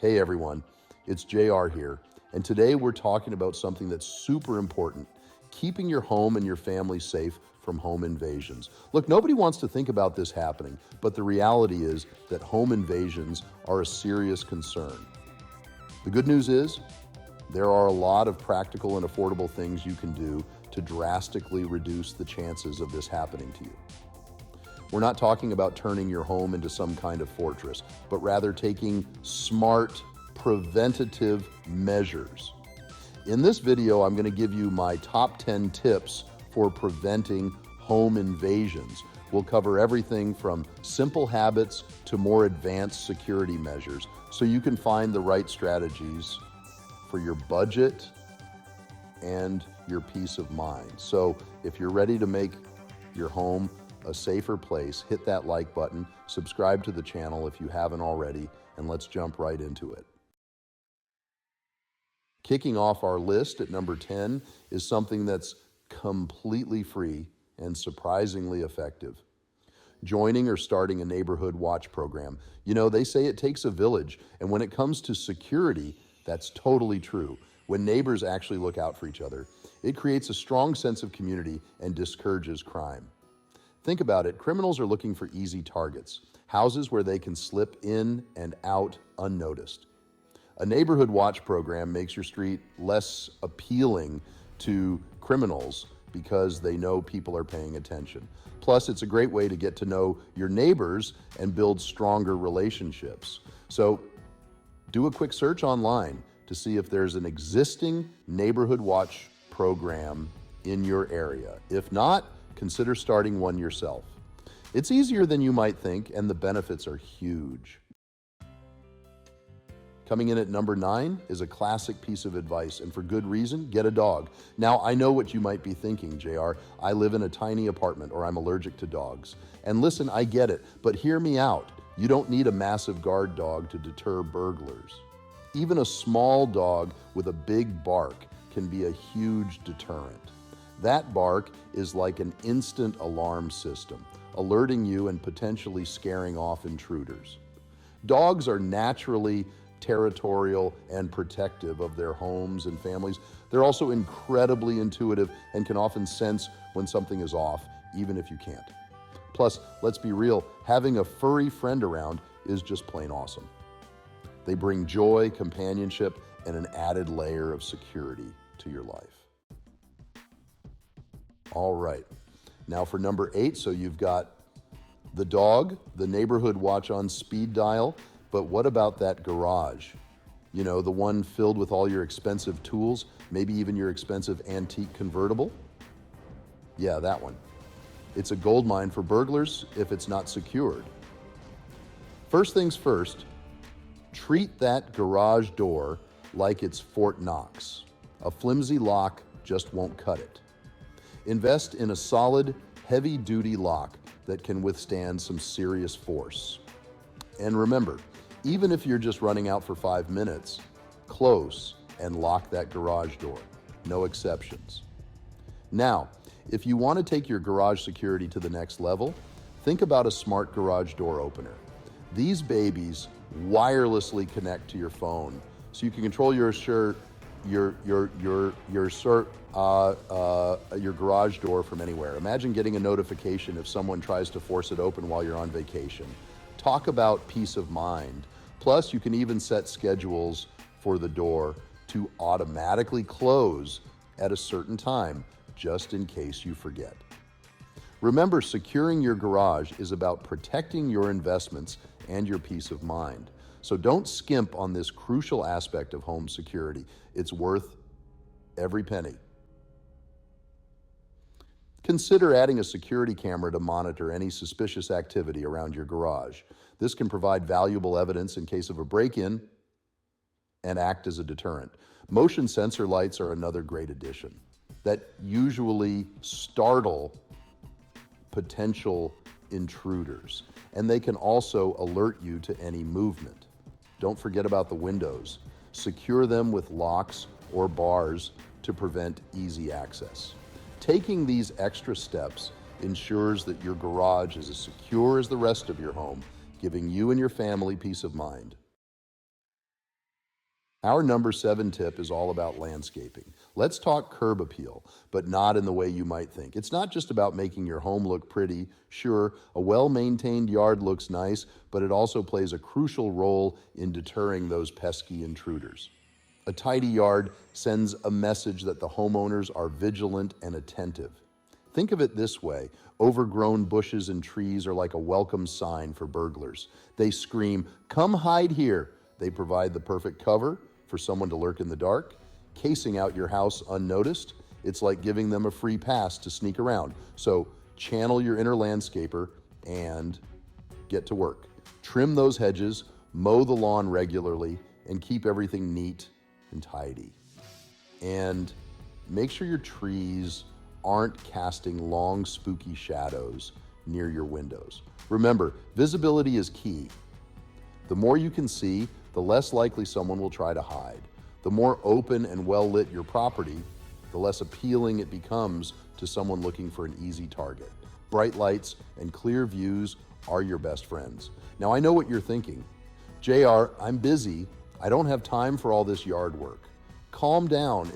Hey everyone, it's JR here, and today we're talking about something that's super important, keeping your home and your family safe from home invasions. Look, nobody wants to think about this happening, but the reality is that home invasions are a serious concern. The good news is, there are a lot of practical and affordable things you can do to drastically reduce the chances of this happening to you. We're not talking about turning your home into some kind of fortress, but rather taking smart, preventative measures. In this video, I'm going to give you my top 10 tips for preventing home invasions. We'll cover everything from simple habits to more advanced security measures, so you can find the right strategies for your budget and your peace of mind. So if you're ready to make your home a safer place, hit that like button, subscribe to the channel if you haven't already, and let's jump right into it. Kicking off our list at number 10 is something that's completely free and surprisingly effective. Joining or starting a neighborhood watch program. You know, they say it takes a village, and when it comes to security, that's totally true. When neighbors actually look out for each other, it creates a strong sense of community and discourages crime. Think about it, criminals are looking for easy targets, houses where they can slip in and out unnoticed. A neighborhood watch program makes your street less appealing to criminals because they know people are paying attention. Plus, it's a great way to get to know your neighbors and build stronger relationships. So, do a quick search online to see if there's an existing neighborhood watch program in your area. If not, consider starting one yourself. It's easier than you might think, and the benefits are huge. Coming in at number 9 is a classic piece of advice, and for good reason, get a dog. Now, I know what you might be thinking, JR. I live in a tiny apartment, or I'm allergic to dogs. And listen, I get it, but hear me out. You don't need a massive guard dog to deter burglars. Even a small dog with a big bark can be a huge deterrent. That bark is like an instant alarm system, alerting you and potentially scaring off intruders. Dogs are naturally territorial and protective of their homes and families. They're also incredibly intuitive and can often sense when something is off, even if you can't. Plus, let's be real, having a furry friend around is just plain awesome. They bring joy, companionship, and an added layer of security to your life. All right, now for number 8, so you've got the dog, the neighborhood watch on speed dial, but what about that garage? You know, the one filled with all your expensive tools, maybe even your expensive antique convertible? Yeah, that one. It's a goldmine for burglars if it's not secured. First things first, treat that garage door like it's Fort Knox. A flimsy lock just won't cut it. Invest in a solid, heavy-duty lock that can withstand some serious force. And remember, even if you're just running out for 5 minutes, close and lock that garage door. No exceptions. Now, if you want to take your garage security to the next level, think about a smart garage door opener. These babies wirelessly connect to your phone, so you can control your garage door from anywhere. Imagine getting a notification if someone tries to force it open while you're on vacation. Talk about peace of mind. Plus, you can even set schedules for the door to automatically close at a certain time, just in case you forget. Remember, securing your garage is about protecting your investments and your peace of mind. So don't skimp on this crucial aspect of home security. It's worth every penny. Consider adding a security camera to monitor any suspicious activity around your garage. This can provide valuable evidence in case of a break-in and act as a deterrent. Motion sensor lights are another great addition that usually startle potential intruders, and they can also alert you to any movement. Don't forget about the windows. Secure them with locks or bars to prevent easy access. Taking these extra steps ensures that your garage is as secure as the rest of your home, giving you and your family peace of mind. Our number 7 tip is all about landscaping. Let's talk curb appeal, but not in the way you might think. It's not just about making your home look pretty. Sure, a well-maintained yard looks nice, but it also plays a crucial role in deterring those pesky intruders. A tidy yard sends a message that the homeowners are vigilant and attentive. Think of it this way: overgrown bushes and trees are like a welcome sign for burglars. They scream, "Come hide here." They provide the perfect cover for someone to lurk in the dark. Casing out your house unnoticed, it's like giving them a free pass to sneak around. So channel your inner landscaper and get to work. Trim those hedges, mow the lawn regularly, and keep everything neat and tidy. And make sure your trees aren't casting long, spooky shadows near your windows. Remember, visibility is key. The more you can see, the less likely someone will try to hide. The more open and well lit your property, the less appealing it becomes to someone looking for an easy target. Bright lights and clear views are your best friends. Now, I know what you're thinking. JR, I'm busy. I don't have time for all this yard work. Calm down.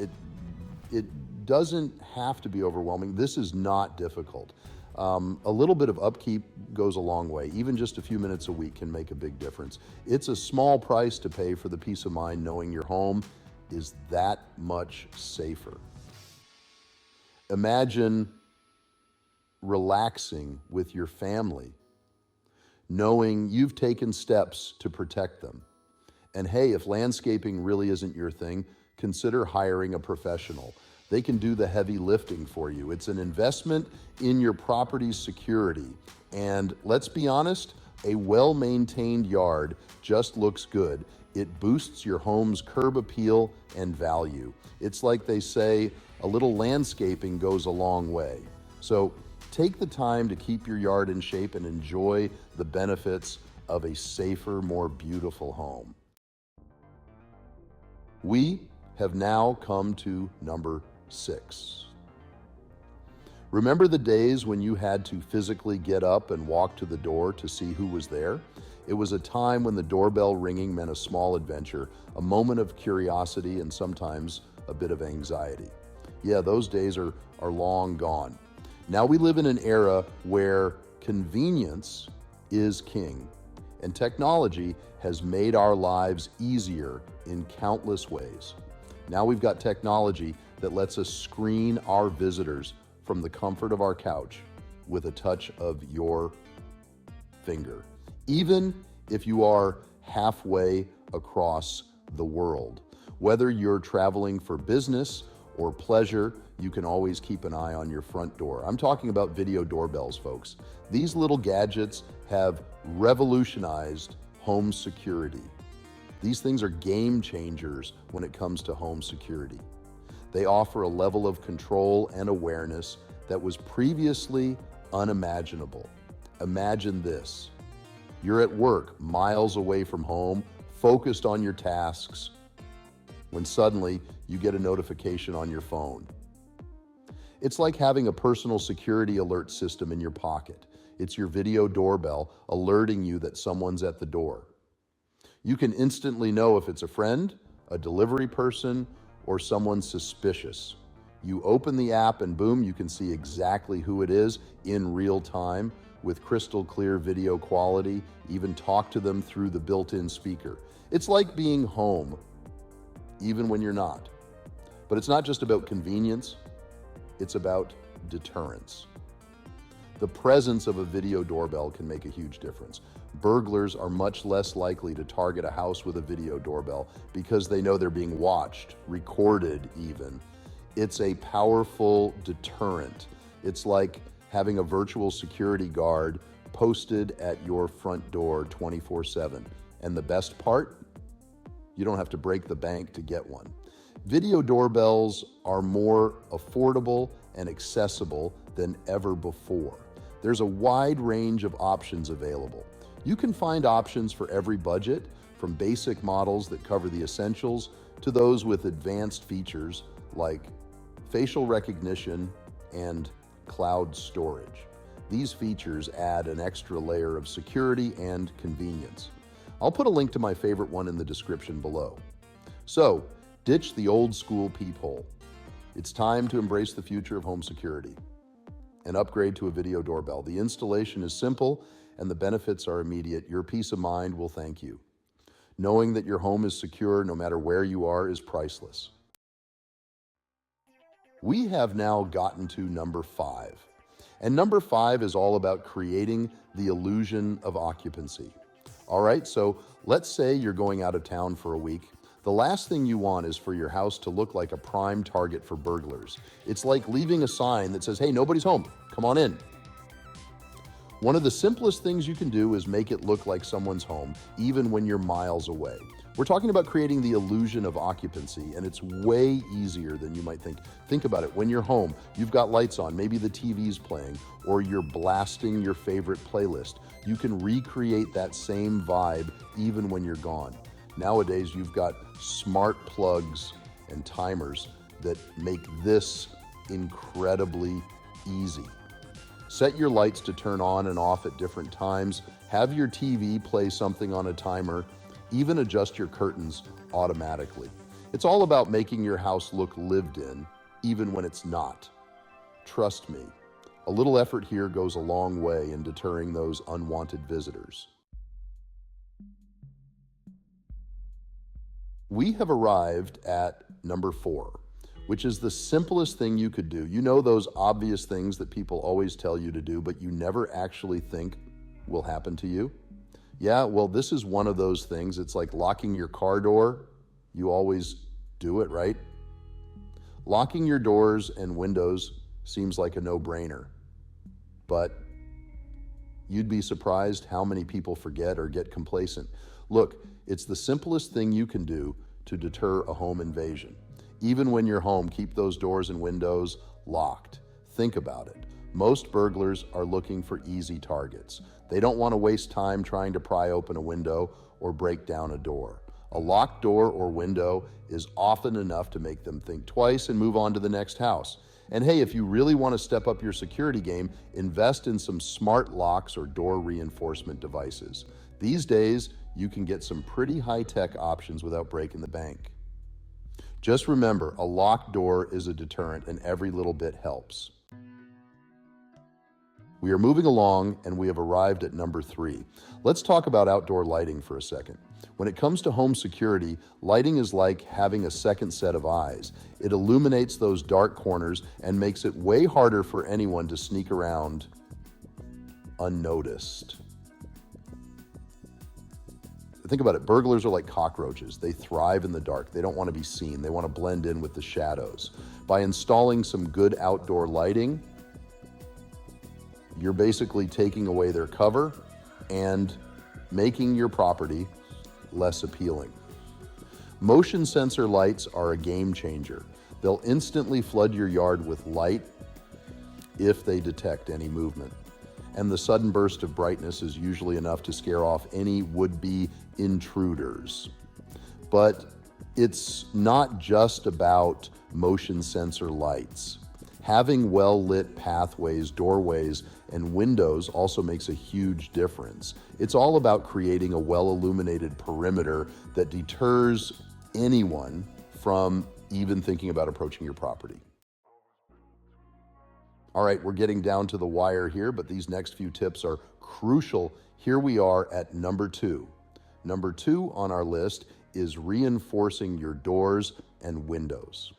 It doesn't have to be overwhelming. This is not difficult. A little bit of upkeep goes a long way. Even just a few minutes a week can make a big difference. It's a small price to pay for the peace of mind knowing your home is that much safer. Imagine relaxing with your family, knowing you've taken steps to protect them. And hey, if landscaping really isn't your thing, consider hiring a professional. They can do the heavy lifting for you. It's an investment in your property's security. And let's be honest, a well-maintained yard just looks good. It boosts your home's curb appeal and value. It's like they say, a little landscaping goes a long way. So take the time to keep your yard in shape and enjoy the benefits of a safer, more beautiful home. We have now come to number 6. Remember the days when you had to physically get up and walk to the door to see who was there? It was a time when the doorbell ringing meant a small adventure, a moment of curiosity, and sometimes a bit of anxiety. Yeah, those days are long gone. Now we live in an era where convenience is king, and technology has made our lives easier in countless ways. Now we've got technology that lets us screen our visitors from the comfort of our couch with a touch of your finger, even if you are halfway across the world. Whether you're traveling for business or pleasure, you can always keep an eye on your front door. I'm talking about video doorbells, folks. These little gadgets have revolutionized home security. These things are game changers when it comes to home security. They offer a level of control and awareness that was previously unimaginable. Imagine this. You're at work, miles away from home, focused on your tasks, when suddenly you get a notification on your phone. It's like having a personal security alert system in your pocket. It's your video doorbell alerting you that someone's at the door. You can instantly know if it's a friend, a delivery person, or someone suspicious. You open the app and boom, you can see exactly who it is in real time with crystal clear video quality, even talk to them through the built-in speaker. It's like being home, even when you're not. But it's not just about convenience, it's about deterrence. The presence of a video doorbell can make a huge difference. Burglars are much less likely to target a house with a video doorbell because they know they're being watched, recorded even. It's a powerful deterrent. It's like having a virtual security guard posted at your front door 24/7. And the best part? You don't have to break the bank to get one. Video doorbells are more affordable and accessible than ever before. There's a wide range of options available. You can find options for every budget, from basic models that cover the essentials to those with advanced features like facial recognition and cloud storage. These features add an extra layer of security and convenience. I'll put a link to my favorite one in the description below. So, ditch the old school peephole. It's time to embrace the future of home security and upgrade to a video doorbell. The installation is simple and the benefits are immediate. Your peace of mind will thank you. Knowing that your home is secure no matter where you are is priceless. We have now gotten to number 5. And number 5 is all about creating the illusion of occupancy. All right, so let's say you're going out of town for a week. The last thing you want is for your house to look like a prime target for burglars. It's like leaving a sign that says, hey, nobody's home, come on in. One of the simplest things you can do is make it look like someone's home, even when you're miles away. We're talking about creating the illusion of occupancy, and it's way easier than you might think. Think about it. When you're home, you've got lights on, maybe the TV's playing, or you're blasting your favorite playlist. You can recreate that same vibe even when you're gone. Nowadays, you've got smart plugs and timers that make this incredibly easy. Set your lights to turn on and off at different times. Have your TV play something on a timer. Even adjust your curtains automatically. It's all about making your house look lived in, even when it's not. Trust me, a little effort here goes a long way in deterring those unwanted visitors. We have arrived at number 4, which is the simplest thing you could do. You know those obvious things that people always tell you to do, but you never actually think will happen to you? Yeah, well, this is one of those things. It's like locking your car door. You always do it, right? Locking your doors and windows seems like a no-brainer, but you'd be surprised how many people forget or get complacent. Look, it's the simplest thing you can do to deter a home invasion. Even when you're home, keep those doors and windows locked. Think about it. Most burglars are looking for easy targets. They don't want to waste time trying to pry open a window or break down a door. A locked door or window is often enough to make them think twice and move on to the next house. And hey, if you really want to step up your security game, invest in some smart locks or door reinforcement devices. These days, you can get some pretty high-tech options without breaking the bank. Just remember, a locked door is a deterrent and every little bit helps. We are moving along and we have arrived at number 3. Let's talk about outdoor lighting for a second. When it comes to home security, lighting is like having a second set of eyes. It illuminates those dark corners and makes it way harder for anyone to sneak around unnoticed. Think about it, burglars are like cockroaches. They thrive in the dark. They don't want to be seen. They want to blend in with the shadows. By installing some good outdoor lighting, you're basically taking away their cover and making your property less appealing. Motion sensor lights are a game changer. They'll instantly flood your yard with light if they detect any movement. And the sudden burst of brightness is usually enough to scare off any would-be intruders. But it's not just about motion sensor lights. Having well-lit pathways, doorways, and windows also makes a huge difference. It's all about creating a well-illuminated perimeter that deters anyone from even thinking about approaching your property. All right, we're getting down to the wire here, but these next few tips are crucial. Here we are at number 2. Number 2 on our list is reinforcing your doors and windows.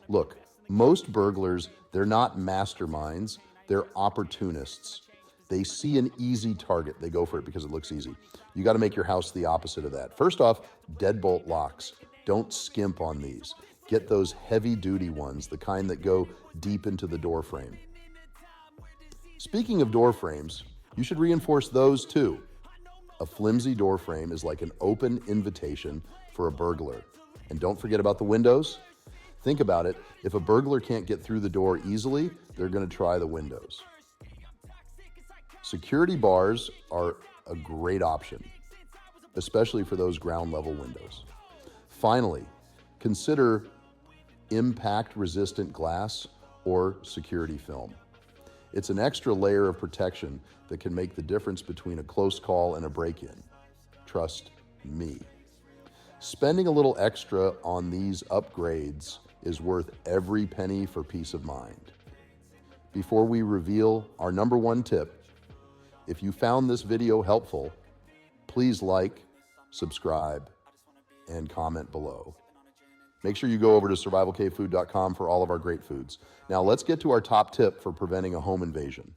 Look, most burglars, they're not masterminds, they're opportunists. They see an easy target, they go for it because it looks easy. You got to make your house the opposite of that. First off, deadbolt locks. Don't skimp on these. Get those heavy-duty ones, the kind that go deep into the door frame. Speaking of door frames, you should reinforce those too. A flimsy door frame is like an open invitation for a burglar. And don't forget about the windows. Think about it. If a burglar can't get through the door easily, they're going to try the windows. Security bars are a great option, especially for those ground level windows. Finally, consider impact-resistant glass or security film. It's an extra layer of protection that can make the difference between a close call and a break-in. Trust me. Spending a little extra on these upgrades is worth every penny for peace of mind. Before we reveal our number one tip, if you found this video helpful, please like, subscribe, and comment below. Make sure you go over to survivalcavefood.com for all of our great foods. Now let's get to our top tip for preventing a home invasion.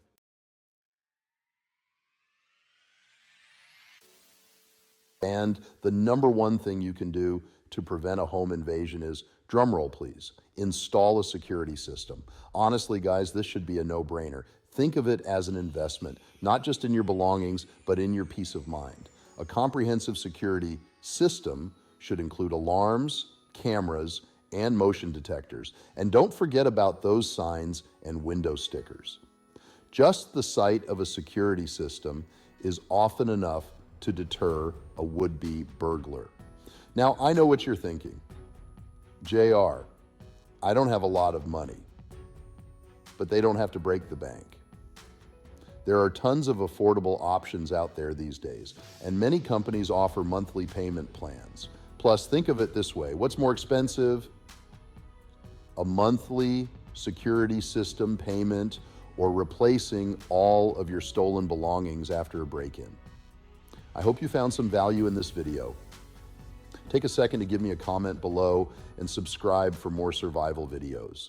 And the number one thing you can do to prevent a home invasion is, drumroll please, install a security system. Honestly, guys, this should be a no-brainer. Think of it as an investment, not just in your belongings, but in your peace of mind. A comprehensive security system should include alarms, cameras, and motion detectors. And don't forget about those signs and window stickers. Just the sight of a security system is often enough to deter a would-be burglar. Now, I know what you're thinking. JR, I don't have a lot of money, but they don't have to break the bank. There are tons of affordable options out there these days, and many companies offer monthly payment plans. Plus, think of it this way. What's more expensive? A monthly security system payment or replacing all of your stolen belongings after a break-in? I hope you found some value in this video. Take a second to give me a comment below and subscribe for more survival videos.